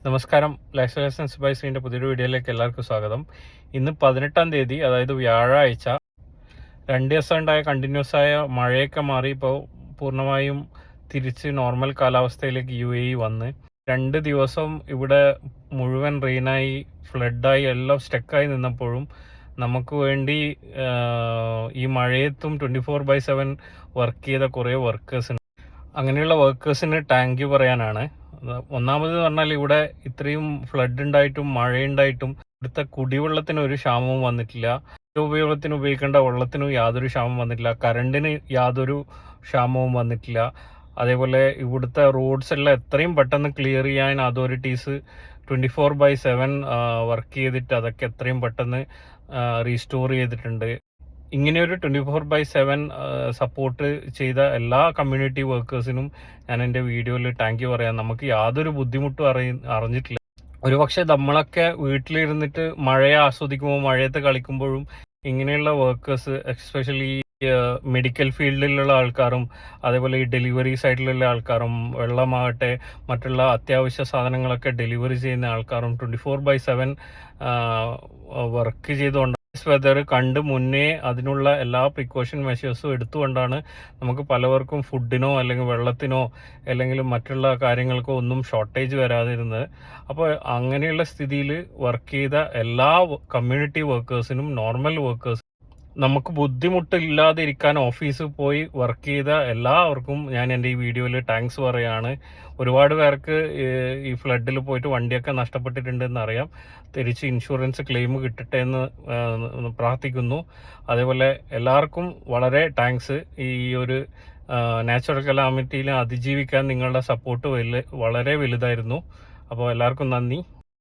നമസ്കാരം. Life by ശ്രീൻ്റെ പുതിയൊരു വീഡിയോയിലേക്ക് എല്ലാവർക്കും സ്വാഗതം. ഇന്ന് 18-ാം തീയതി, അതായത് വ്യാഴാഴ്ച. 2 ദിവസം ഉണ്ടായ കണ്ടിന്യൂസ് ആയ മഴയൊക്കെ മാറി ഇപ്പോൾ പൂർണ്ണമായും തിരിച്ച് നോർമൽ കാലാവസ്ഥയിലേക്ക് UAE വന്ന് 2 ദിവസം ഇവിടെ മുഴുവൻ റെയിനായി, ഫ്ലഡായി, എല്ലാം സ്റ്റക്കായി നിന്നപ്പോഴും നമുക്ക് വേണ്ടി ഈ മഴയത്തും 24/7 വർക്ക് ചെയ്ത കുറേ വർക്കേഴ്സ്. അങ്ങനെയുള്ള വർക്കേഴ്സിന് താങ്ക് യു പറയാനാണ്. ഒന്നാമത് പറഞ്ഞാൽ ഇവിടെ ഇത്രയും ഫ്ലഡ് ഉണ്ടായിട്ടും മഴയുണ്ടായിട്ടും ഇവിടുത്തെ കുടിവെള്ളത്തിന് ഒരു ക്ഷാമവും വന്നിട്ടില്ല. ഉപയോഗത്തിന് ഉപയോഗിക്കേണ്ട വെള്ളത്തിനും യാതൊരു ക്ഷാമം വന്നിട്ടില്ല. കറണ്ടിന് യാതൊരു ക്ഷാമവും വന്നിട്ടില്ല. അതേപോലെ ഇവിടുത്തെ റോഡ്സ് എല്ലാം എത്രയും പെട്ടെന്ന് ക്ലിയർ ചെയ്യാൻ അതോറിറ്റീസ് 24/7 വർക്ക് ചെയ്തിട്ട് അതൊക്കെ എത്രയും പെട്ടെന്ന് റീസ്റ്റോർ ചെയ്തിട്ടുണ്ട്. ഇങ്ങനെയൊരു 24/7 സപ്പോർട്ട് ചെയ്ത എല്ലാ കമ്മ്യൂണിറ്റി വർക്കേഴ്സിനും ഞാൻ എൻ്റെ വീഡിയോയിൽ താങ്ക് യു പറയാം. നമുക്ക് യാതൊരു ബുദ്ധിമുട്ടും അറിഞ്ഞിട്ടില്ല. ഒരുപക്ഷെ നമ്മളൊക്കെ വീട്ടിലിരുന്നിട്ട് മഴയെ ആസ്വദിക്കുമ്പോൾ, മഴയത്ത് കളിക്കുമ്പോഴും ഇങ്ങനെയുള്ള വർക്കേഴ്സ്, എസ്പെഷ്യലി മെഡിക്കൽ ഫീൽഡിലുള്ള ആൾക്കാരും അതേപോലെ ഈ ഡെലിവറി സൈഡിലുള്ള ആൾക്കാരും, വെള്ളമാകട്ടെ മറ്റുള്ള അത്യാവശ്യ സാധനങ്ങളൊക്കെ ഡെലിവറി ചെയ്യുന്ന ആൾക്കാരും 24/7 വർക്ക് ചെയ്തുകൊണ്ട് വെതർ കണ്ട് മുന്നേ അതിനുള്ള എല്ലാ പ്രിക്കോഷൻ മെഷേഴ്സും എടുത്തുകൊണ്ടാണ് നമുക്ക് പലവർക്കും ഫുഡിനോ അല്ലെങ്കിൽ വെള്ളത്തിനോ അല്ലെങ്കിൽ മറ്റുള്ള കാര്യങ്ങൾക്കോ ഒന്നും ഷോർട്ടേജ് വരാതിരുന്നത്. അപ്പോൾ അങ്ങനെയുള്ള സ്ഥിതിയിൽ വർക്ക് ചെയ്ത എല്ലാ കമ്മ്യൂണിറ്റി വർക്കേഴ്സിനും, നോർമൽ വർക്കേഴ്സിനും, നമുക്ക് ബുദ്ധിമുട്ടില്ലാതെ ഇരിക്കാൻ ഓഫീസിൽ പോയി വർക്ക് ചെയ്ത എല്ലാവർക്കും ഞാൻ എൻ്റെ ഈ വീഡിയോയിൽ താങ്ക്സ് പറയാണ്. ഒരുപാട് പേർക്ക് ഈ ഫ്ലഡിൽ പോയിട്ട് വണ്ടിയൊക്കെ നഷ്ടപ്പെട്ടിട്ടുണ്ടെന്ന് അറിയാം. തിരിച്ച് ഇൻഷുറൻസ് ക്ലെയിം കിട്ടട്ടെ എന്ന് പ്രാർത്ഥിക്കുന്നു. അതേപോലെ എല്ലാവർക്കും വളരെ താങ്ക്സ്. ഈ ഒരു നാച്ചുറൽ കലാമിറ്റിയിൽ അതിജീവിക്കാൻ നിങ്ങളുടെ സപ്പോർട്ട് വളരെ വലുതായിരുന്നു. അപ്പോൾ എല്ലാവർക്കും നന്ദി.